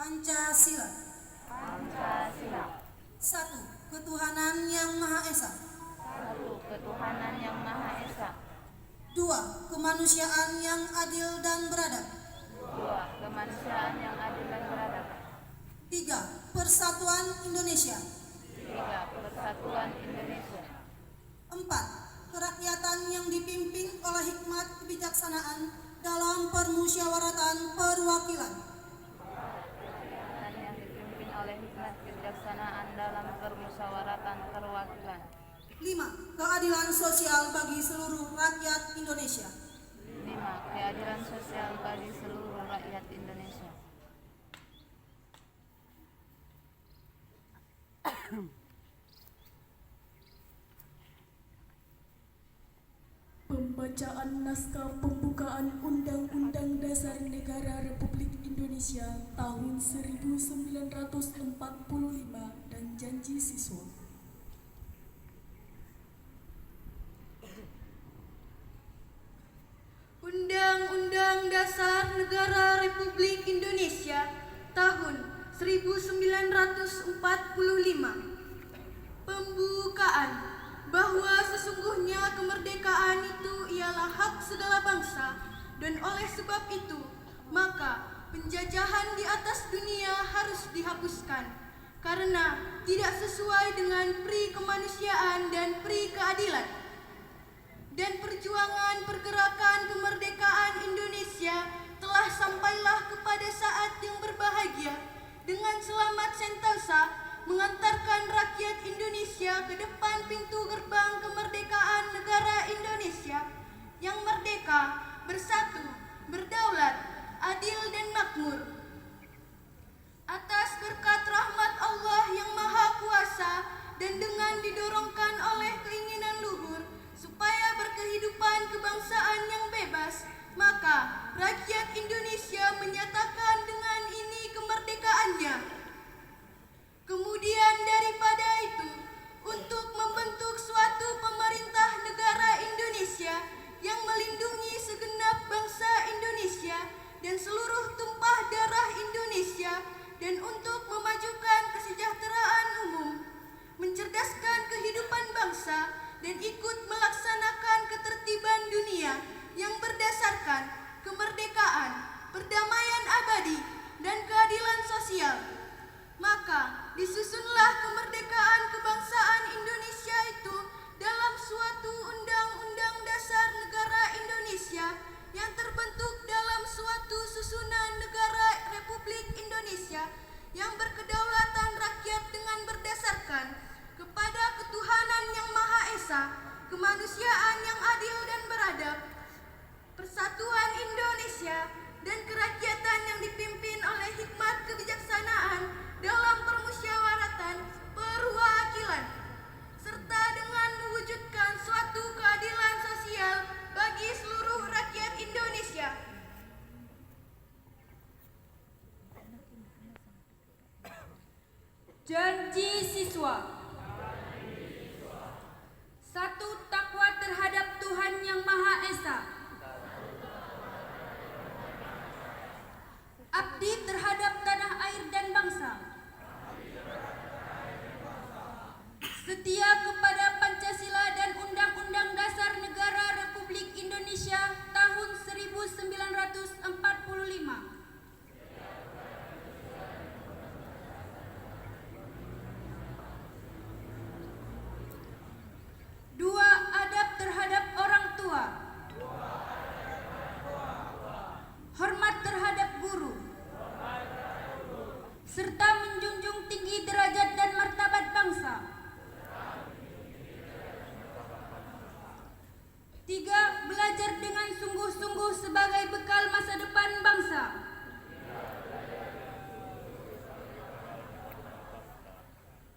Pancasila. Pancasila. 1. Ketuhanan Yang Maha Esa. 1. Ketuhanan Yang Maha Esa. 2. Kemanusiaan yang adil dan beradab. 2. Kemanusiaan yang adil dan beradab. 3. Persatuan Indonesia. 3. Persatuan Indonesia. 4. Kerakyatan yang dipimpin oleh hikmat kebijaksanaan dalam permusyawaratan perwakilan. Kerakyatan yang dipimpin oleh hikmat kebijaksanaan dalam permusyawaratan perwakilan. 5. Keadilan sosial bagi seluruh rakyat Indonesia. 5. Keadilan sosial bagi seluruh rakyat Indonesia. Pembacaan naskah pembukaan Undang-Undang Dasar Negara Republik Indonesia tahun 1945 dan janji siswa. Undang-Undang Dasar Negara Republik Indonesia tahun 1945. Pembukaan bahwa sesungguhnya kemerdekaan itu ialah hak segala bangsa, dan oleh sebab itu maka penjajahan di atas dunia harus dihapuskan karena tidak sesuai dengan pri kemanusiaan dan pri keadilan. Dan perjuangan pergerakan kemerdekaan Indonesia telah sampailah kepada saat yang berbahagia dengan selamat sentosa mengantarkan rakyat Indonesia ke depan pintu gerbang kemerdekaan negara Indonesia yang merdeka, bersatu, berdaulat, adil dan makmur. Atas berkat rahmat Allah yang Maha Kuasa dan dengan didorongkan oleh keinginan luhur supaya berkehidupan kebangsaan yang bebas, maka rakyat Indonesia menyatakan dengan ini kemerdekaannya. Kemudian daripada itu, untuk membentuk suatu pemerintah negara Indonesia yang melindungi segenap bangsa Indonesia dan seluruh tumpah darah Indonesia, dan untuk memajukan kesejahteraan umum, mencerdaskan kehidupan bangsa, dan ikut melaksanakan ketertiban dunia yang berdasarkan kemerdekaan, perdamaian abadi, dan keadilan sosial. Maka disusunlah kemerdekaan kebangsaan Indonesia itu dalam suatu Undang-Undang Dasar Negara Indonesia yang terbentuk dalam suatu susunan negara Republik Indonesia yang berkedaulatan rakyat dengan berdasarkan kepada ketuhanan yang Maha Esa, kemanusiaan yang adil dan beradab, persatuan Indonesia, dan kerakyatan yang dipimpin oleh hikmat kebijaksanaan dalam permusyawaratan perwakilan, serta dengan mewujudkan suatu keadilan sosial bagi seluruh rakyat Indonesia. Janji siswa. 1. Takwa terhadap Tuhan Yang Maha Esa. Abdi terhadap tanah air dan bangsa. Setia kepada Pancasila dan Undang-Undang Dasar Negara Republik Indonesia tahun 1945. 2. Adab terhadap orang tua. Hormat terhadap guru. Serta menjunjung tinggi derajat dan martabat bangsa. 3. Belajar dengan sungguh-sungguh sebagai bekal masa depan bangsa.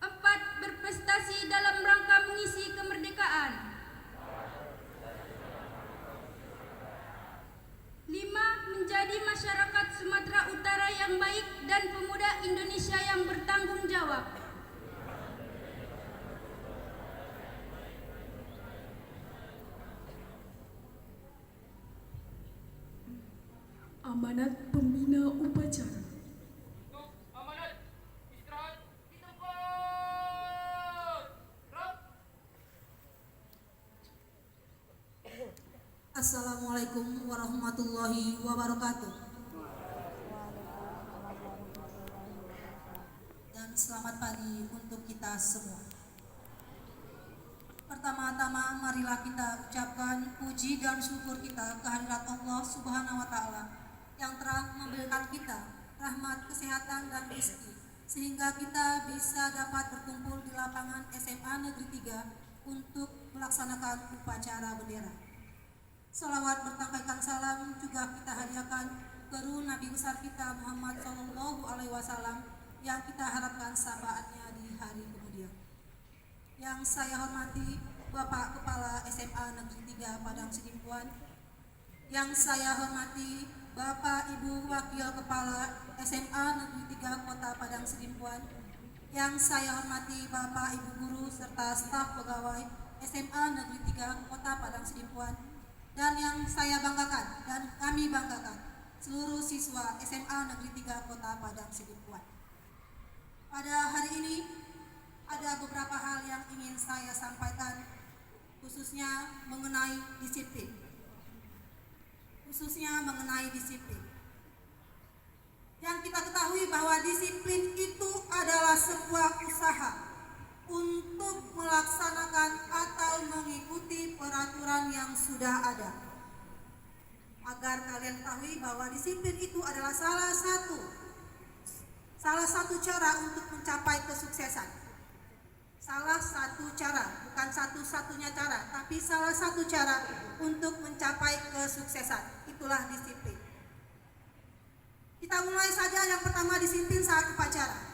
4. Berprestasi dalam rangka mengisi kemerdekaan. 5. Menjadi masyarakat Sumatera Utara yang baik dan pemuda Indonesia yang bertanggung jawab. Amanat Pembina Upacara. Assalamualaikum warahmatullahi wabarakatuh. Dan selamat pagi untuk kita semua. Pertama-tama marilah kita ucapkan puji dan syukur kita kehadirat Allah Subhanahu wa taala yang telah memberikan kita rahmat, kesehatan dan rezeki sehingga kita bisa dapat berkumpul di lapangan SMA Negeri 3 untuk melaksanakan upacara bendera. Salawat bertangkaikan salam juga kita hadiahkan ke Nabi besar kita Muhammad Shallallahu Alaihi Wasallam yang kita harapkan syafaatnya di hari kemudian. Yang saya hormati Bapak Kepala SMA Negeri 3 Padang Sidimpuan, yang saya hormati Bapak Ibu Wakil Kepala SMA Negeri 3 Kota Padang Sidimpuan, yang saya hormati Bapak Ibu Guru serta staf pegawai SMA Negeri 3 Kota Padang Sidimpuan, dan yang saya banggakan dan kami banggakan seluruh siswa SMA Negeri 3 Kota Padang Sidimpuan. Pada hari ini ada beberapa hal yang ingin saya sampaikan, khususnya mengenai disiplin. Yang kita ketahui bahwa disiplin itu adalah sebuah usaha untuk melaksanakan atau mengikuti peraturan yang sudah ada. Agar kalian ketahui bahwa disiplin itu adalah salah satu cara untuk mencapai kesuksesan. Salah satu cara, bukan satu-satunya cara, tapi salah satu cara untuk mencapai kesuksesan. Itulah disiplin. Kita mulai saja yang pertama, disiplin saat upacara.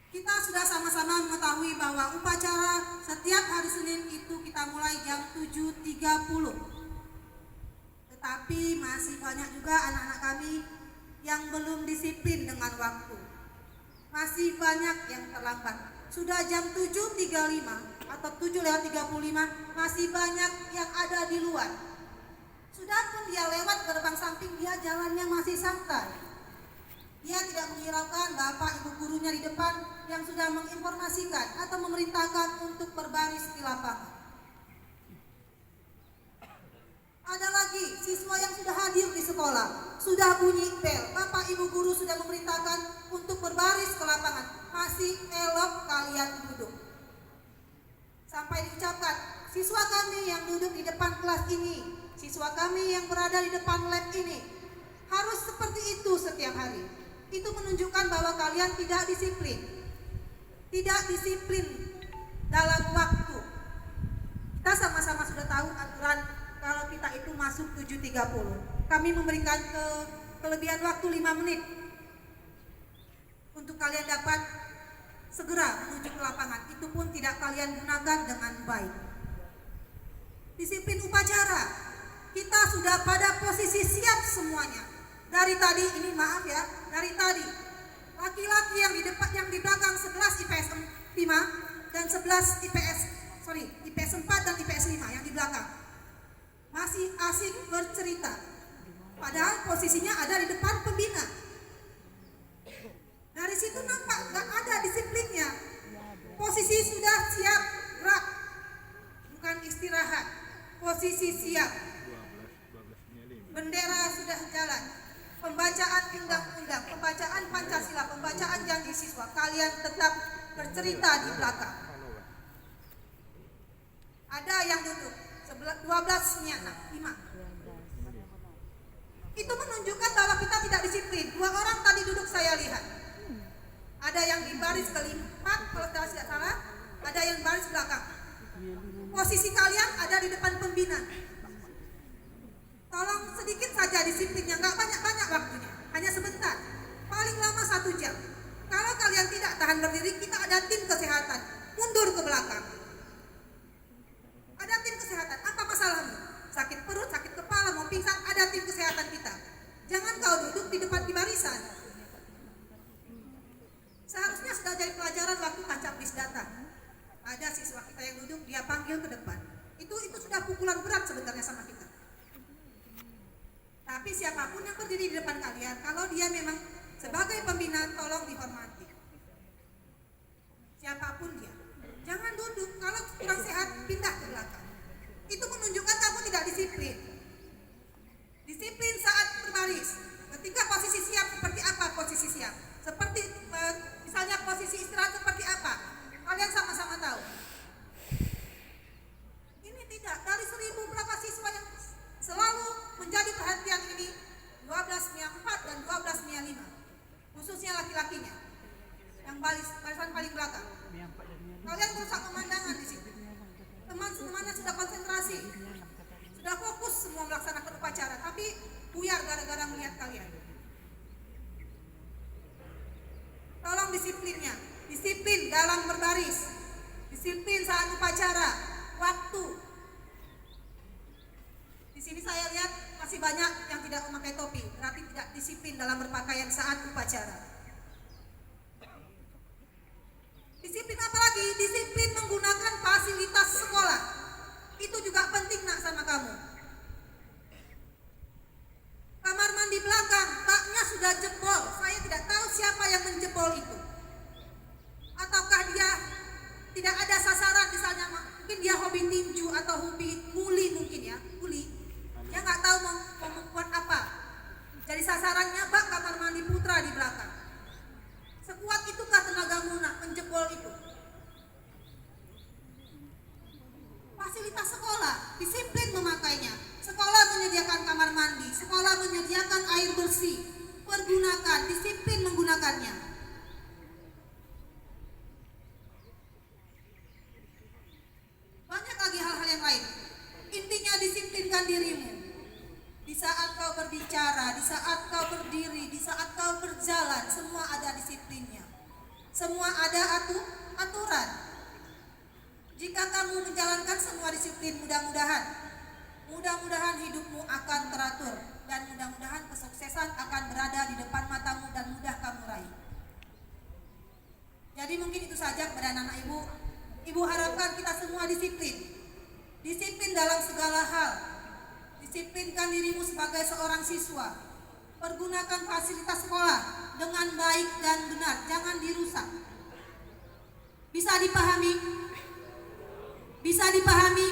Kita sudah sama-sama mengetahui bahwa upacara setiap hari Senin itu kita mulai jam 7.30. Tetapi masih banyak juga anak-anak kami yang belum disiplin dengan waktu. Masih banyak yang terlambat. Sudah jam 7.35 atau 7:35 masih banyak yang ada di luar. Sudah pun dia lewat gerbang samping, dia jalannya masih santai. Dia tidak menghiraukan bapak ibu gurunya di depan yang sudah menginformasikan atau memerintahkan untuk berbaris di lapangan. Ada lagi siswa yang sudah hadir di sekolah, sudah bunyi bel, bapak ibu guru sudah memerintahkan untuk berbaris ke lapangan, masih elok kalian duduk. Sampai diucapkan, siswa kami yang duduk di depan kelas ini, siswa kami yang berada di depan lab ini, harus seperti itu setiap hari. Itu menunjukkan bahwa kalian tidak disiplin dalam waktu. Kita sama-sama sudah tahu aturan kalau kita itu masuk 7.30. Kami memberikan kelebihan waktu 5 menit untuk kalian dapat segera menuju ke lapangan. Itu pun tidak kalian gunakan dengan baik. Disiplin upacara, kita sudah pada posisi siap semuanya. Dari tadi, ini maaf ya, dari tadi laki-laki yang di depan, yang di belakang 11 IPS 5 dan 11 IPS 4 dan IPS 5 yang di belakang masih asik bercerita, padahal posisinya ada di depan pembina. Dari situ nampak gak ada disiplinnya. Posisi sudah siap gerak, bukan istirahat. Posisi siap, bendera sudah jalan, pembacaan undang-undang, pembacaan Pancasila, pembacaan janji siswa. Kalian tetap bercerita di belakang. Ada yang duduk 12-nya 5. Itu menunjukkan bahwa kita tidak disiplin. 2 orang tadi duduk saya lihat. Ada yang di baris keempat kalau tidak salah, ada yang baris belakang. Posisi kalian ada di depan pembina. Tolong sedikit saja disiplinnya, nggak banyak-banyak waktunya, hanya sebentar, paling lama 1 jam. Kalau kalian tidak tahan berdiri, kita ada tim kesehatan, mundur ke belakang. Ada tim kesehatan, apa masalahmu? Sakit perut, sakit kepala, mau pingsan, ada tim kesehatan kita. Jangan kau duduk di depan di barisan. Seharusnya sudah jadi pelajaran waktu Pancaplis datang. Ada siswa kita yang duduk, dia panggil ke depan. Itu sudah pukulan berat sebenarnya sama kita. Tapi siapapun yang berdiri di depan kalian, kalau dia memang sebagai pembina, tolong dihormati. Siapapun dia, jangan duduk. Kalau kurang sehat, pindah ke belakang. Itu menunjukkan disiplin. Disiplin saat berbaris. Ketika posisi siap seperti apa posisi siap? Seperti misalnya posisi istirahat seperti apa? Kalian sama-sama tahu. Ini tidak, dari 1000 berapa siswa yang selalu menjadi perhatian ini, 12 MIA 4 dan 12 MIA 5. Khususnya laki-lakinya. Yang barisan paling belakang. Kalian merusak pemandangan di situ. Teman-temannya sudah konsentrasi, sudah fokus semua melaksanakan upacara, tapi buyar gara-gara melihat kalian. Tolong disiplinnya, disiplin dalam berbaris, disiplin saat upacara, waktu. Di sini saya lihat masih banyak yang tidak memakai topi, berarti tidak disiplin dalam berpakaian saat upacara. Disiplin apa lagi? Disiplin menggunakan fasilitas sekolah. Itu juga penting nak sama kamu. Kamar mandi belakang, baknya sudah jebol. Saya tidak tahu siapa yang menjebol itu. Ataukah dia tidak ada sasaran, misalnya mungkin dia hobi tinju atau hobi muli mungkin ya, muli. Dia nggak tahu mau membuat apa. Jadi sasarannya bak kamar mandi putra di belakang. Sekuat itukah tenagamu nak menjebol itu? Fasilitas sekolah, disiplin memakainya. Sekolah menyediakan kamar mandi, sekolah menyediakan air bersih. Pergunakan, disiplin menggunakannya. Banyak lagi hal-hal yang lain. Intinya disiplinkan dirimu. Di saat kau berbicara, di saat kau berdiri, di saat kau berjalan, semua ada disiplinnya. Semua ada aturan. Jika kamu menjalankan semua disiplin, mudah-mudahan hidupmu akan teratur dan mudah-mudahan kesuksesan akan berada di depan matamu dan mudah kamu raih. Jadi mungkin itu saja kepada anak ibu. Ibu harapkan kita semua disiplin. Disiplin dalam segala hal. Disiplinkan dirimu sebagai seorang siswa. Pergunakan fasilitas sekolah dengan baik dan benar, jangan dirusak. Bisa dipahami? Bisa dipahami?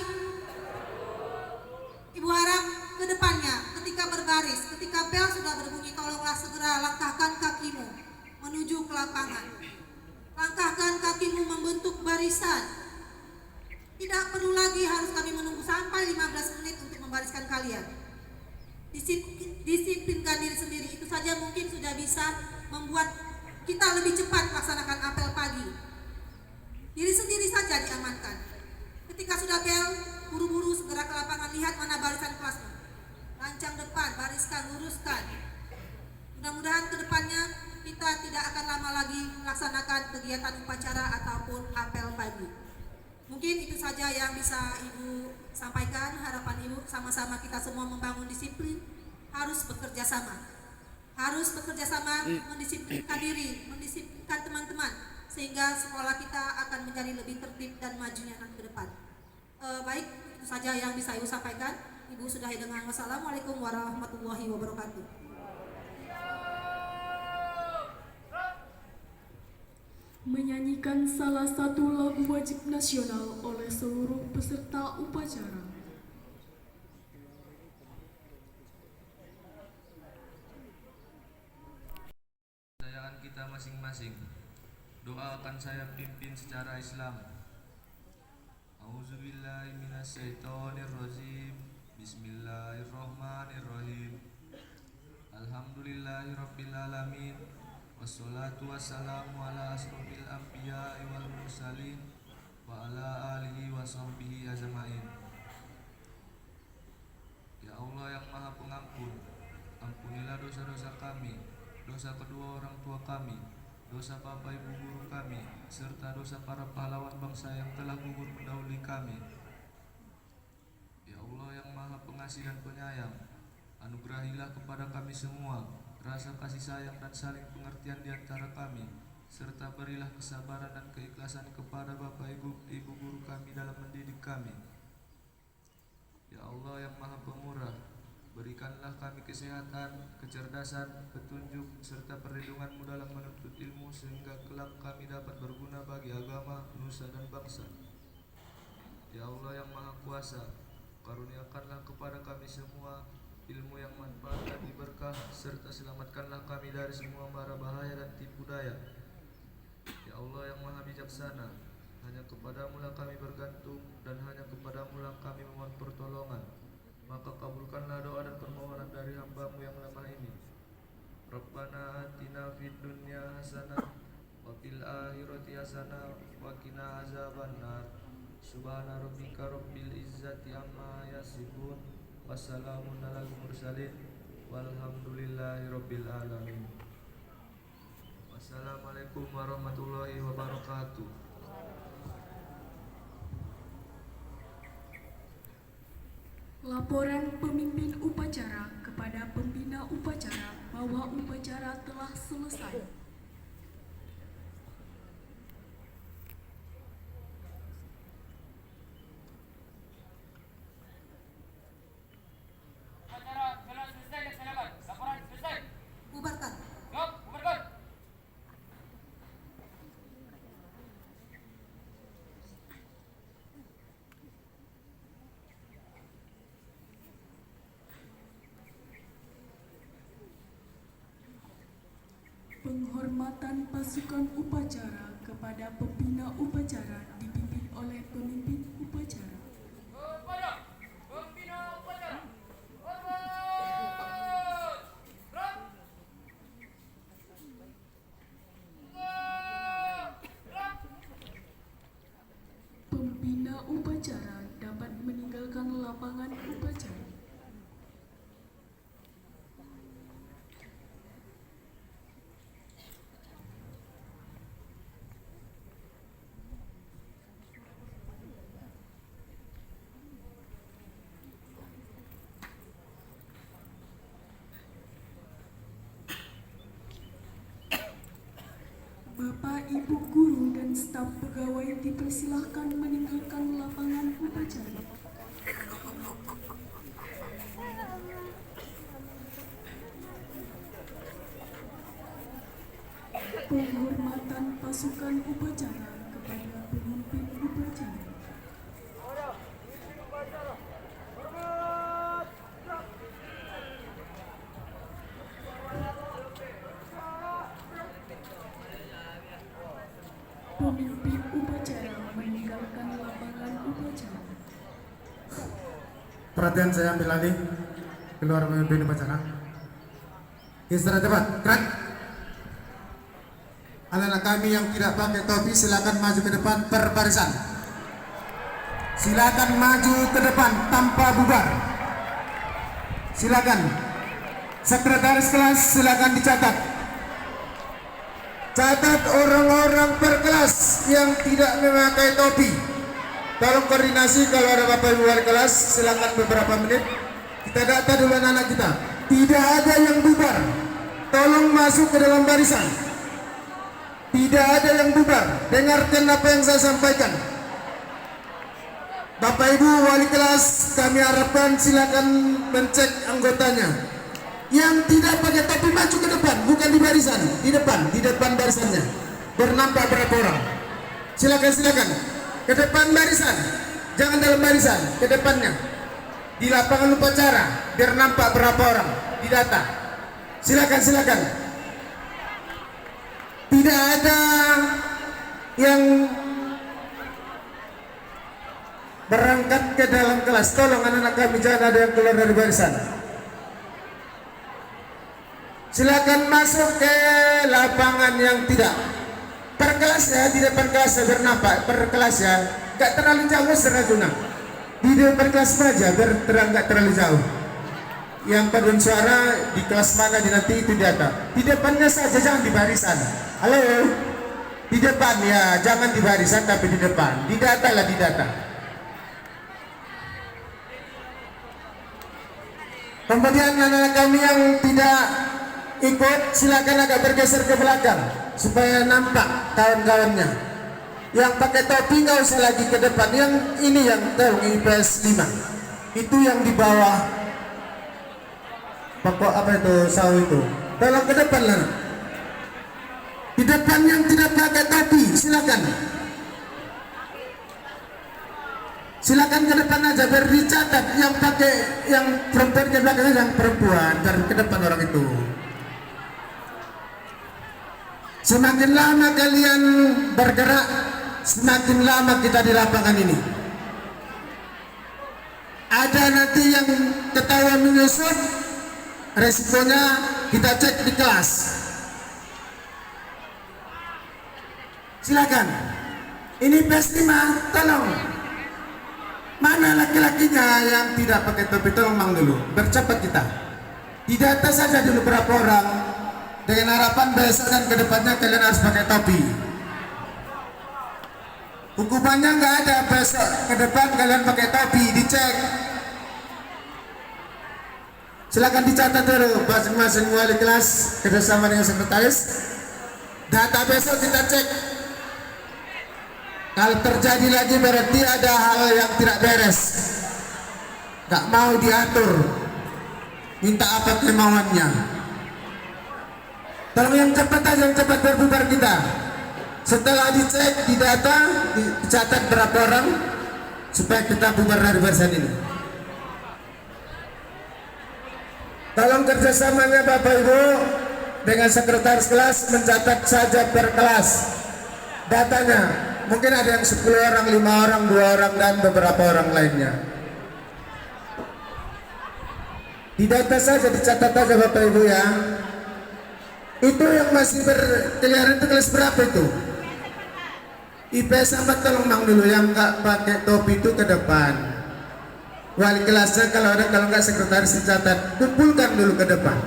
Ibu harap ke depannya ketika berbaris, ketika bel sudah berbunyi, tolonglah segera langkahkan kakimu menuju ke lapangan. Langkahkan kakimu membentuk barisan. Tidak perlu lagi harus kami menunggu sampai 15 menit untuk membariskan kalian. Disiplinkan diri sendiri, itu saja mungkin sudah bisa membuat kita lebih cepat melaksanakan apel pagi. Diri sendiri saja diamankan. Ketika sudah bel, buru-buru segera ke lapangan, lihat mana barisan kelasmu. Rancang depan, bariskan, luruskan. Mudah-mudahan ke depannya kita tidak akan lama lagi melaksanakan kegiatan upacara ataupun apel pagi. Mungkin itu saja yang bisa Ibu sampaikan. Harapan Ibu sama-sama kita semua membangun disiplin, harus bekerja sama. Harus bekerja sama, mendisiplinkan diri, mendisiplinkan teman-teman, sehingga sekolah kita akan menjadi lebih tertib dan majunya nanti ke depan. Baik, itu saja yang bisa Ibu sampaikan. Ibu sudahi dengan wassalamualaikum warahmatullahi wabarakatuh. Menyanyikan salah satu lagu wajib nasional oleh seluruh peserta upacara. Kepercayaan kita masing-masing. Doa akan saya pimpin secara Islam. Auzubillahi minasyaitonirrajim. Bismillahirrahmanirrahim. Alhamdulillahirabbil alamin. Wassalatu wassalamu ala asrofil anbiya'i wal mursalin wa ala alihi wa sahbihi ajma'in. Ya Allah yang Maha Pengampun, ampunilah dosa-dosa kami, dosa kedua orang tua kami, dosa bapak ibu guru kami, serta dosa para pahlawan bangsa yang telah gugur mendahului kami. Ya Allah yang Maha Pengasih dan Penyayang, anugerahilah kepada kami semua rasa kasih sayang dan saling pengertian di antara kami, serta berilah kesabaran dan keikhlasan kepada bapak ibu guru kami dalam mendidik kami. Ya Allah yang Maha Pemurah, berikanlah kami kesehatan, kecerdasan, petunjuk, serta perlindungan-Mu dalam menuntut ilmu, sehingga kelak kami dapat berguna bagi agama, nusa dan bangsa. Ya Allah yang Maha Kuasa, Karuniakanlah kepada kami semua ilmu yang manfaat dan berkah, serta selamatkanlah kami dari semua mara bahaya dan tipu daya. Ya Allah yang maha bijaksana, hanya kepadamu lah kami bergantung dan hanya kepadamu lah kami memohon pertolongan. Maka kabulkanlah doa dan permohonan dari hamba-Mu yang lemah ini. Rabbana atina fid dunya hasanah wa fil akhirati hasanah wa qina azabannar. Subhana rabbika rabbil izzati amma yasifun, wassalamun alal mursalin, walhamdulillahi rabbil alamin. Wassalamualaikum warahmatullahi wabarakatuh. Laporan pemimpin upacara kepada pembina upacara bahwa upacara telah selesai. Bubarkan. Penghormatan pasukan upacara kepada pembina upacara dipimpin oleh pemimpin upacara. Pembina upacara dapat meninggalkan lapangan upacara. Bapak, Ibu guru dan staf pegawai dipersilahkan meninggalkan lapangan upacara. Penghormatan pasukan upacara kepada pemimpin upacara. Pemimpin upacara meninggalkan lapangan upacara. Perhatian saya ambil alih, keluar pemimpin upacara. Istirahat cepat, gerak. Anak-anak kami yang tidak pakai topi silakan maju ke depan berbarisan. Silakan maju ke depan tanpa bubar. Silakan. Sekretaris kelas silakan dicatat. Catat orang-orang per kelas yang tidak memakai topi. Tolong koordinasi kalau ada Bapak Ibu wali kelas, silakan beberapa menit. Kita data dulu anak-anak kita. Tidak ada yang bubar. Tolong masuk ke dalam barisan. Tidak ada yang bubar. Dengarkan apa yang saya sampaikan. Bapak Ibu wali kelas, kami harapkan silakan mencek anggotanya. Yang tidak pakai topi maju ke depan, bukan di barisan, di depan barisannya. Bernampak berapa orang? Silakan ke depan barisan, jangan dalam barisan, ke depannya. Di lapangan upacara, biar nampak berapa orang, didata. Silakan. Tidak ada yang berangkat ke dalam kelas. Tolong anak-anak kami jangan ada yang keluar dari barisan. Silakan masuk ke lapangan yang tidak per kelas ya, di depan kelas biar nampak per kelas ya, gak terlalu jauh serajuna. Di depan kelas saja biar terang, gak terlalu jauh. Yang paduan suara di kelas mana di nanti itu data. Di depannya saja, jangan di barisan. Halo, di depan ya, jangan di barisan tapi di depan. Di data lah, di data. Kemudian anak-anak kami yang tidak ikut silakan agak bergeser ke belakang supaya nampak kawan-kawannya. Yang pakai topi nggak usah lagi ke depan. Yang ini yang tahu IPS 5 itu yang di bawah pokok apa itu saw itu. Tolong ke depan lah. Di depan yang tidak pakai topi silakan. Silakan ke depan aja biar dicatat yang pakai yang perempuan ke belakang yang perempuan dan ke depan orang itu. Semakin lama kalian bergerak, semakin lama kita di lapangan ini. Ada nanti yang ketawa menyusut, resikonya kita cek di kelas. Silakan. Ini PS5, tolong. Mana laki-lakinya yang tidak pakai topi, tolong mang dulu. Bercepat kita. Didata saja dulu berapa orang, dengan harapan besok dan kedepannya kalian harus pakai topi. Hukumannya nggak ada, besok ke depan kalian pakai topi, dicek. Silakan dicatat dulu masing-masing wali kelas kerjasama dengan sekretaris. Data besok kita cek. Kalau terjadi lagi berarti ada hal yang tidak beres, nggak mau diatur, minta apa kemauannya. Tolong yang cepat aja, yang cepat berbubar kita. Setelah dicek, didata, dicatat berapa orang supaya kita bubar dari barisan ini. Tolong kerjasamanya Bapak Ibu dengan sekretaris kelas mencatat saja per kelas datanya. Mungkin ada yang 10 orang, 5 orang, 2 orang, dan beberapa orang lainnya. Didata saja, dicatat saja Bapak Ibu ya. Itu yang masih berkeliaran itu kelas berapa itu? IPS 4 tolong mang dulu, yang nggak pakai topi itu ke depan. Wali kelasnya kalau ada, kalau nggak sekretaris dicatat, kumpulkan dulu ke depan.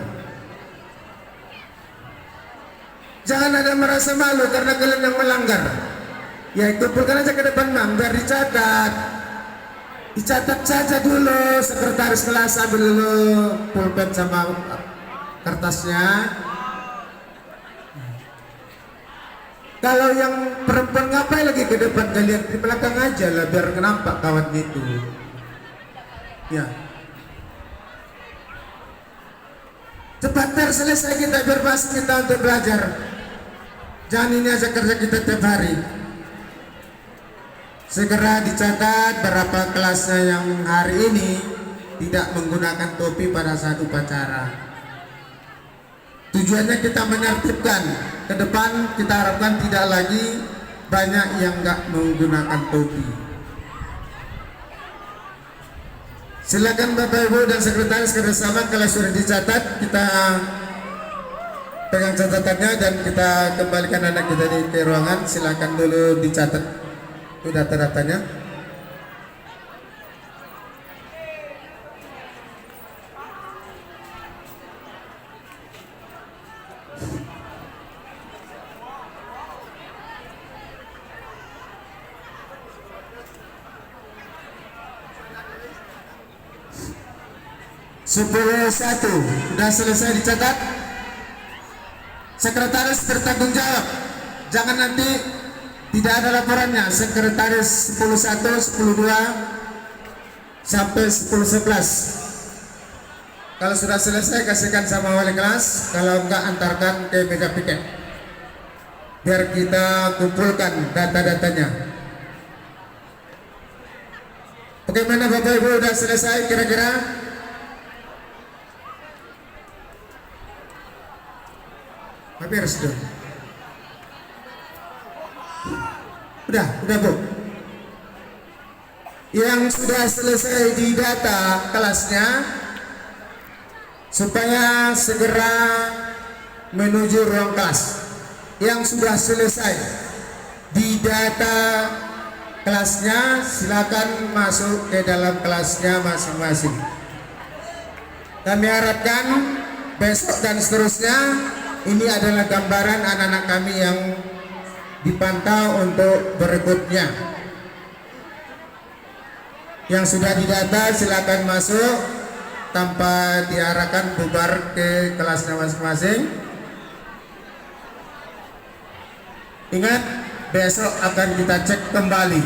Jangan ada merasa malu karena kalian yang melanggar. Ya kumpulkan aja ke depan mang, biar dicatat. Dicatat saja dulu, sekretaris kelas ambil dulu pulpen sama kertasnya. Kalau yang perempuan ngapain lagi ke depan, kalian di belakang aja lah biar nampak kawan itu. Ya. Cepat selesai kita biar pas kita untuk belajar. Jangan ini aja kerja kita tiap hari. Segera dicatat berapa kelasnya yang hari ini tidak menggunakan topi pada saat upacara. Tujuannya kita menertibkan. Ke depan kita harapkan tidak lagi banyak yang nggak menggunakan topi. Silakan Bapak Ibu dan sekretaris kerjasama, kalau sudah dicatat kita pegang catatannya dan kita kembalikan anak kita di ruangan. Silakan dulu dicatat itu data-datanya. Sepuluh satu sudah selesai dicatat. Sekretaris bertanggung jawab, jangan nanti tidak ada laporannya. Sekretaris 10-1, 10-2 sampai 10-11. Kalau sudah selesai kasihkan sama wali kelas, kalau enggak antarkan ke meja piket biar kita kumpulkan data-datanya. Bagaimana Bapak Ibu, sudah selesai kira-kira? Hampir sudah. Udah Bu. Yang sudah selesai di data kelasnya supaya segera menuju ruang kelas. Yang sudah selesai di data kelasnya silakan masuk ke dalam kelasnya masing-masing. Kami harapkan besok dan seterusnya ini adalah gambaran anak-anak kami yang dipantau untuk berikutnya. Yang sudah didata silakan masuk tanpa diarahkan, bubar ke kelasnya masing-masing. Ingat, besok akan kita cek kembali